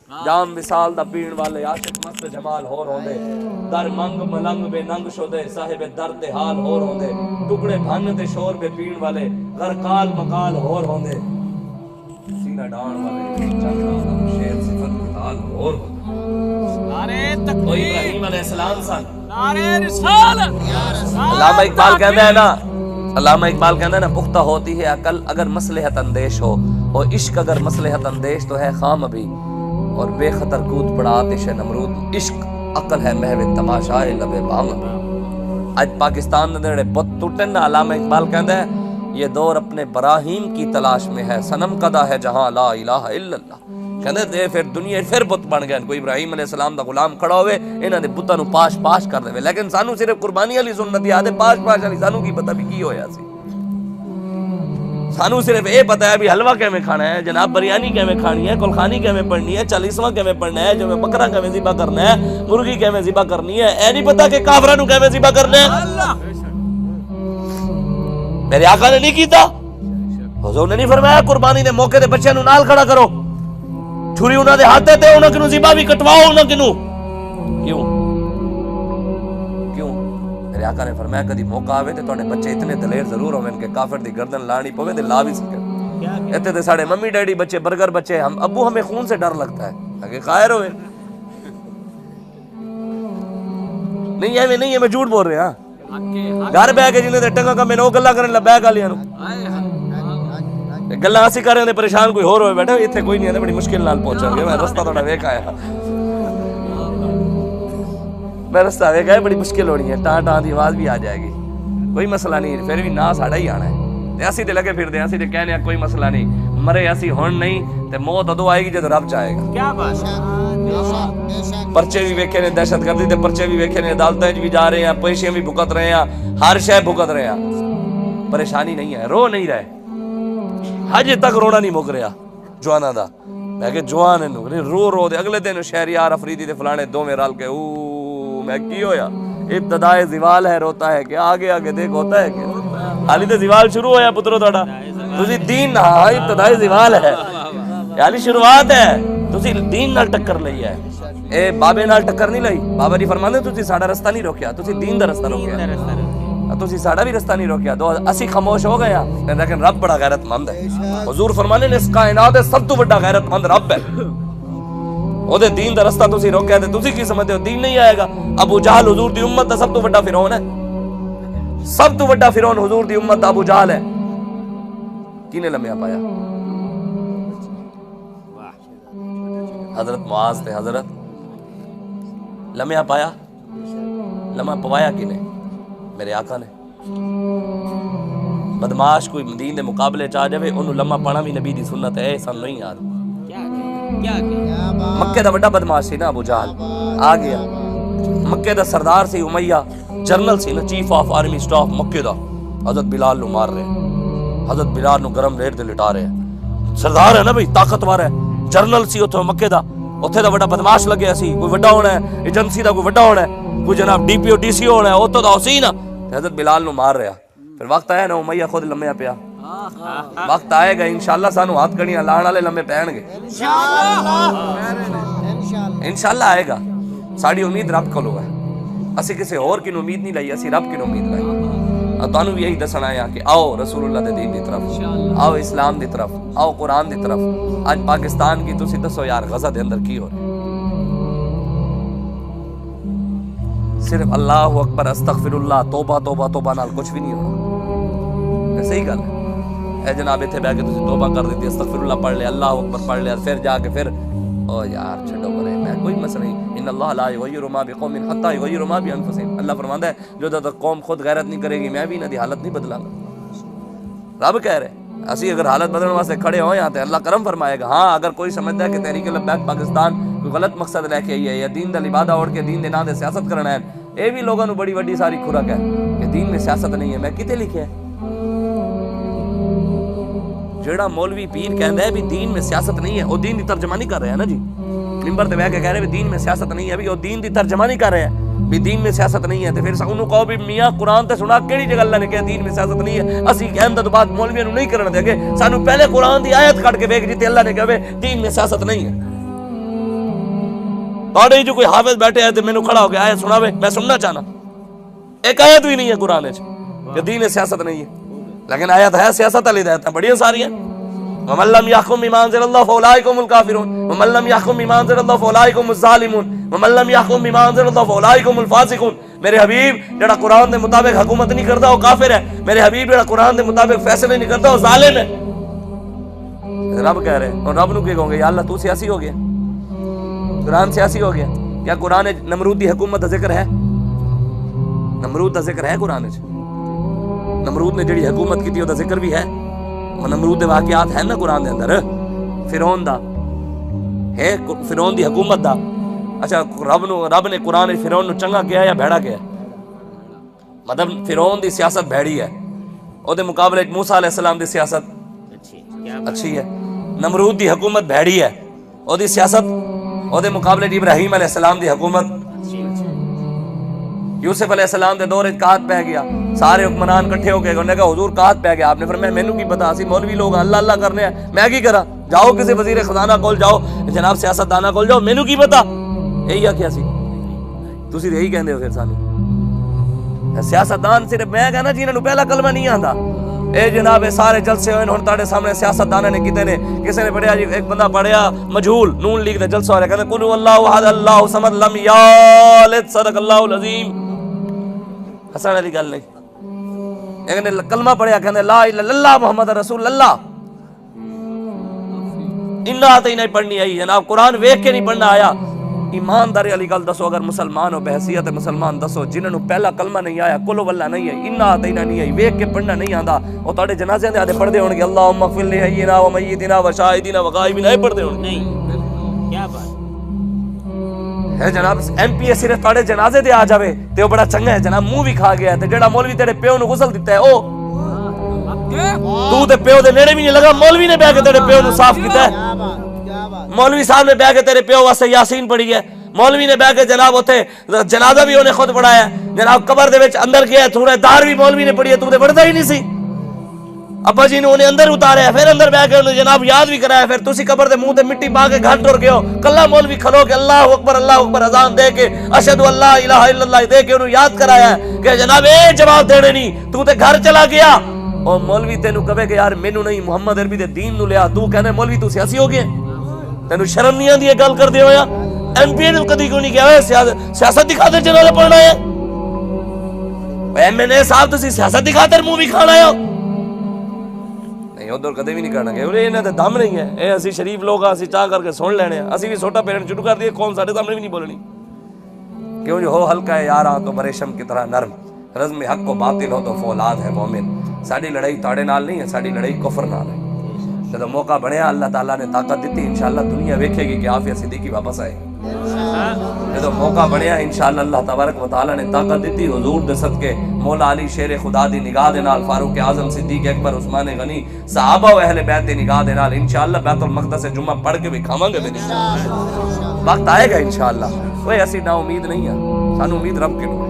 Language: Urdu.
جام وصال دا پین والے عاشق مست جمال ہور ہوندے در منگ ملنگ بے ننگ شدے صاحب درد حال ہور ہوندے ٹکڑے بھن تے شور بے پین والے غرقال مقال ہور ہوندے سینہ ڈان والے چاندان شیر صفت کتال ہور ہوندے نعرہ تکبیر ابراہیم علیہ السلام سن نعرہ رسالت علامہ اقبال کہندے ہیں نا علامہ اقبال کہندے ہیں نا پختہ ہوتی ہے عقل اگر مصلحت اندیش ہو اور عشق اگر مصلحت اندیش تو ہے خام ابھی اور بے خطر کود پڑا آتش نمرود عشق عقل ہے محو تماشائے لب بام ابھی آج پاکستان نے دے بت ٹوٹن نا علامہ اقبال کہندے ہیں یہ دور اپنے براہیم کی تلاش میں ہے صنم قدا ہے جہاں لا الہ الا اللہ کہندے تے پھر دنیا پھر بت بن گئے کوئی ابراہیم علیہ السلام دا غلام کھڑا ہوئے انہاں دے بتاں نو پاش پاش کر دے لیکن سانو صرف قربانی والی سنت یاد ہے پاش پاش والی سانو کی پتہ بھی کی ہویا سی سانو صرف اے پتہ ہے بھی حلوہ کیویں کھانا ہے جناب بریانی کیویں کھانی ہے کلخانی کیویں پڑھنی ہے چالیسواں کیویں پڑھنا ہے جو بکرا کیویں ذبح کرنا ہے مرغی کیویں ذبح کرنی ہے اے نہیں پتہ کہ کافراں نو کیویں ذبح کرنا ہے میرے آقا نے نہیں کیتا حضور نے نہیں فرمایا قربانی دے موقع تے بچیاں نو نال کھڑا کرو چھری انہاں دے ہاتھ تے انہاں کنوں ذبح بھی کٹواؤ انہاں کنوں کیوں میرے آقا نے فرمایا کدی موقع آوے تے تواڈے بچے اتنے دلیر ضرور ہوون کہ کافر دی گردن لانی پوے تے لا بھی سکے ایتھے تے ساڈے ممی ڈیڈی بچے برگر بچے ہم ابو ہمیں خون سے ڈر لگتا ہے اگے خیر ہوئے نہیں ہے میں جھوٹ بول رہا ہاں گھر بہ کے جنہیں تے ٹنگا کمے نو گلاں کرن لبیک والیاں نو گلاں اسی کر رہے ہیں پریشان کوئی ہور ہوئے بیٹھے ایتھے کوئی نہیں ہے بڑی مشکل نال پہنچا گیا میں رستہ تھوڑا ویکھ آیا میں رستہ ویکھ آیا بڑی مشکل ہونی ہے ٹاں ٹاں دی آواز بھی آ جائے گی کوئی مسئلہ نہیں پھر بھی نا ساڈا ہی آنا ہے تے اسی تے لگے پھردے اسی تے کہنے کوئی مسئلہ نہیں مرے اسی ہن نہیں تے موت ادو آئے گی جب رب چاہے گا کیا بات ہے پرچے بھی ویکھے نے دہشت گردی تے پرچے بھی ویکھے نے عدالتیں بھی جا رہے ہیں پیشیاں بھی بھگت رہے ہیں ہر شے بھگت رہے ہیں پریشانی نہیں ہے رو نہیں رہے حج تک رونا نہیں مک رہا جوانا دا میں کہ جوان رو رو دے اگلے دن شہریار افریدی دے فلانے دو میں رل کے میں کی ہویا ابتدائے زوال ہے روتا ہے کہ آگے آگے دیکھ ہوتا ہے کہ حالی تے زوال شروع ہویا پترو تھوڑا تسی دین ہاں ابتدائے زوال ہے یعنی شروعات ہے تسی دین نال ٹکر لئی ہے اے بابے نال ٹکر نہیں لئی بابا جی فرماندے تسی ساڈا رستہ نہیں روکیا تسی دین دا رستہ روکیا تسی ساڈا بھی رستہ نہیں روکیا تو اسی خاموش ہو گیا لیکن رب بڑا غیرت مند ہے حضور فرمانے نے اس کائنات دے سب تو بڑا غیرت مند رب ہے او دے دین دا رستہ تسی روکیا تے تسی کی سمجھدے ہو دین نہیں آئے گا ابو جہل حضور دی امت دا سب تو بڑا فرعون ہے سب تو بڑا فرعون حضور دی امت دا ابو جہل ہے کینے لمحہ پایا حضرت معاذ تے حضرت لمحہ پایا لمحہ پوایا کینے میرے آقا نے بدماش کوئی دین دے مقابلے چاہ جاوے انہوں لمحہ پڑھا بھی نبی دی سنت ہے سن نہیں یاد مکے دا بڑا بدماش سی نا ابو جہل آ گیا مکے دا سردار سی امیہ جنرل سی نا چیف آف آرمی سٹاف مکے دا حضرت بلال نو مار رہے حضرت بلال نو گرم ریٹ دے لٹا رہے سردار ہے نا بھئی طاقتور ہے جنرل سی اتھے مکے دا اتھے دا بڑا بدماش لگیا سی کوئی وڈا ہونا ہے ایجنسی دا کوئی وڈا ہونا ہے کوئی جناب D P O D C ہونا ہے اتھے دا اسی نا حضرت بلال نو مار رہا پھر وقت آیا نا امیہ خود لمحہ پیا وقت آئے گا انشاءاللہ سانو ہاتھ کڑیاں لان والے لمحے پہن گے انشاءاللہ آئے گا ساڑی امید رب کو لو ہے اسی کسی اور کی امید نہیں لائی اسی رب کی امید لائی تانوں بھی یہی دسنا ہے کہ آؤ رسول اللہ دے دین دی طرف آؤ اسلام دی طرف آؤ قرآن دی طرف آج پاکستان کی تسی دسو یار غزہ دے اندر کی ہو رہے صرف اللہ اکبر استغفر اللہ توبہ توبہ توبہ نال کچھ بھی نہیں ہونا صحیح گل ہے اے جناب اتنے بہ کے تسی توبہ کر دیتی استغفر اللہ پڑھ لے اللہ اکبر پڑھ لے پھر جا کے پھر او یار چھڈو کرے میں کوئی مسئلہ نہیں ان اللہ لا یغیر ما بقوم حتی یغیروا ما بانفسہم اللہ فرماندا ہے جو تک قوم خود غیرت نہیں کرے گی میں بھی انہاں دی حالت نہیں بدلاں گا رب کہہ رہے اسی اگر حالت بدلنے واسطے کھڑے ہوئے ہیں تو اللہ کرم فرمائے گا ہاں اگر کوئی سمجھتا ہے کہ تحریک لبیک پاکستان کوئی غلط مقصد لے کے آئی ہے یا دین دا لبادہ اوڑھ کے دین دے نام دے سیاست کرنا ہے اے بھی لوگوں بڑی وڈی ساری کھرک ہے کہ دین میں سیاست نہیں ہے میں کتے لکھے ہے جیڑا مولوی پیر کہندا ہے بھی دین میں سیاست نہیں ہے وہ دین دی ترجمہ نہیں کر رہے ہیں نا جی منبر تے بیٹھ کے کہہ رہے ہیں دین میں سیاست نہیں ہے بھی وہ دین دی ترجمہ نہیں کر رہے ہیں بھی دین میں سیاست نہیں ہے تے پھر انہوں کہو بھی میاں قرآن تے سنا کیڑی جگہ اللہ نے کہا دین میں سیاست نہیں ہے اسی کہن تو بعد مولویوں نہیں کرنا دے گے سانو پہلے قرآن دی آیت کٹ کے ویکھ جتے اللہ نے کہے دین میں سیاست نہیں ہے تھوڑے جو کوئی حافظ بیٹھے ہیں تو مینوں کھڑا ہو کے آیت سناوے میں سننا چاہنا ایک آیت بھی نہیں ہے قرآن کہ دین سیاست نہیں ہے لیکن آیت ہے سیاست والی آیت بڑی ساری ہیں ومن لم يحكم بما انزل الله فاولئك هم الكافرون ومن لم يحكم بما انزل الله فاولئك هم الظالمون ومن لم يحكم بما انزل الله فاولئك هم الفاسقون میرے حبیب جڑا قرآن دے مطابق حکومت نہیں کرتا وہ کافر ہے میرے حبیب جڑا قرآن دے مطابق فیصلے نہیں کرتا وہ ظالم ہے رب کہہ رہے اور رب نو کہ کہوں گے یا اللہ تو سیاسی ہو گیا قرآن سیاسی ہو گیا کیا قرآن نمرود دی حکومت دا ذکر ہے نمرود دا ذکر ہے قرآن نمرود نے جڑی حکومت کی تھی وہ دا ذکر بھی ہے نمرود دے واقعات ہیں نا قرآن دے اندر فرعون دا ہے فرعون دی حکومت دا اچھا رب نے قرآن فرعون نو چنگا کیا یا بھیڑا کیا مطلب فرعون دی سیاست بھیڑی ہے او دے مقابلے موسیٰ علیہ السلام دی سیاست اچھی ہے نمرود دی حکومت بھیڑی ہے او دی سیاست او دے مقابلے ابراہیم علیہ السلام دی حکومت یوسف علیہ السلام دے دور قحط پہ گیا سارے حکمران کٹھے ہو گئے انہوں نے کہا حضور قحط پہ گیا آپ نے فرمایا مینوں کی پتہ اسی مولوی لوگ اللہ اللہ کرنے ہیں میں کی کرا جاؤ کسی وزیر خزانہ کول جاؤ جناب سیاست دانا کول جاؤ مینوں کی پتہ یہی آکھیا سی تسی یہی کہندے ہو پھر سانو سیاست دان صرف میں کہنا جنہاں نوں پہلا کلمہ نہیں آندا اے جناب اے سارے جلسے ہوئے ہن تہاڈے سامنے سیاست دانا نے کیتے نے کسی نے پڑھیا جی ایک بندہ پڑھیا مجہول نون لیگ دے جلسہ ہو رہا کہندے قل اللہ احد اللہ صمد لم یلد صدق اللہ العظیم حسن علی گل نہیں ایک نے کلمہ پڑھیا کہندے لا الہ الا اللہ محمد رسول اللہ انہاں تے نہیں پڑھنی آئی جناب قرآن ویکھ کے نہیں پڑھنا آیا ایمانداری علی گل دسو اگر مسلمان ہو بحیثیت مسلمان دسو جنہاں نوں پہلا کلمہ نہیں آیا کل واللہ نہیں آئی انہاں تے نہیں آئی ویکھ کے پڑھنا نہیں آندا او تہاڈے جنازے دے آدے پڑھدے ہون گے اللہم اغفر لحینا و میتنا و شاہدینا و غائبینا اے پڑھدے ہون نہیں کیا بات ہے جناب ایم پی اے صرف تہاڈے جنازے تے آ جاوے تے او بڑا چنگا ہے جناب منہ بھی کھا گیا تے جڑا مولوی تیرے پیو نوں غسل دتا ہے او تو تے پیو دے نیڑے بھی نہیں لگا مولوی نے بیٹھ کے تیرے پیو نوں صاف کیتا ہے مولوی صاحب نے بیٹھ کے تیرے پیو واسطے یاسین پڑھی ہے مولوی نے بیٹھ کے جناب اوتھے جنازہ بھی انہیں خود پڑھایا جناب قبر دے وچ اندر گیا تھوڑے دار بھی مولوی نے پڑھی ہے تو تے پڑھدا ہی نہیں سی ابا جی نے انہیں اندر اتاریا پھر اندر بیٹھ کے انہیں جناب یاد بھی کرایا پھر تسی قبر دے منہ تے مٹی پا کے گھر ٹر گئے ہو کلا مولوی کھلو کے اللہ اکبر اذان دے کے اشہد اللہ الہ الا اللہ دے کے انہوں یاد کرایا ہے کہ جناب اے جواب دینے نہیں تو تے گھر چلا گیا اور مولوی تینوں کہے کہ یار مینوں نہیں محمد عربی دے دین نو لیا تو کہنے مولوی تو سیاسی ہو گیا تینوں شرم نہیں آندی ہے گل کر دے ہویا ایم پی اے نے کدی کیوں نہیں کہا سیاست دی خاطر جنازہ پڑھنا ہے ایم این اے صاحب تسی سیاست دی خاطر منہ بھی کھانا ہے نہیں ادھر کدے بھی نہیں کرنا گے انہیں تو دم نہیں ہے اے اسی شریف لوگ اسی چاہ کر کے سن لینے ہیں اسی بھی سوٹا پیرن شروع کر دیے قوم ساڑھے سامنے بھی نہیں بولنی کیوں جو ہو ہلکا ہے یاراں تو بریشم کی طرح نرم رزم حق کو باطل ہو تو فولاد ہے مومن ساڑھی لڑائی تاڑے نال نہیں ہے ساڑھی لڑائی کفر نال ہے جب موقع بڑھیا اللہ تعالیٰ نے طاقت دیتی انشاءاللہ دنیا ویکھے گی کہ عافیہ صدیقی واپس آئے جب موقع بڑھیا انشاءاللہ اللہ تبارک و تعالیٰ نے طاقت دیتی حضور دے صدقے مولا علی شیر خدا دی نگاہ دے نال فاروق اعظم صدیق اکبر عثمان غنی صحابہ و اہل بیت دی نگاہ دے نال انشاءاللہ بیت المقدس سے جمعہ پڑھ کے بھی کھاواں گے وقت آئے گا انشاءاللہ کوئی ایسی نا امید نہیں ہے سانو امید رب کے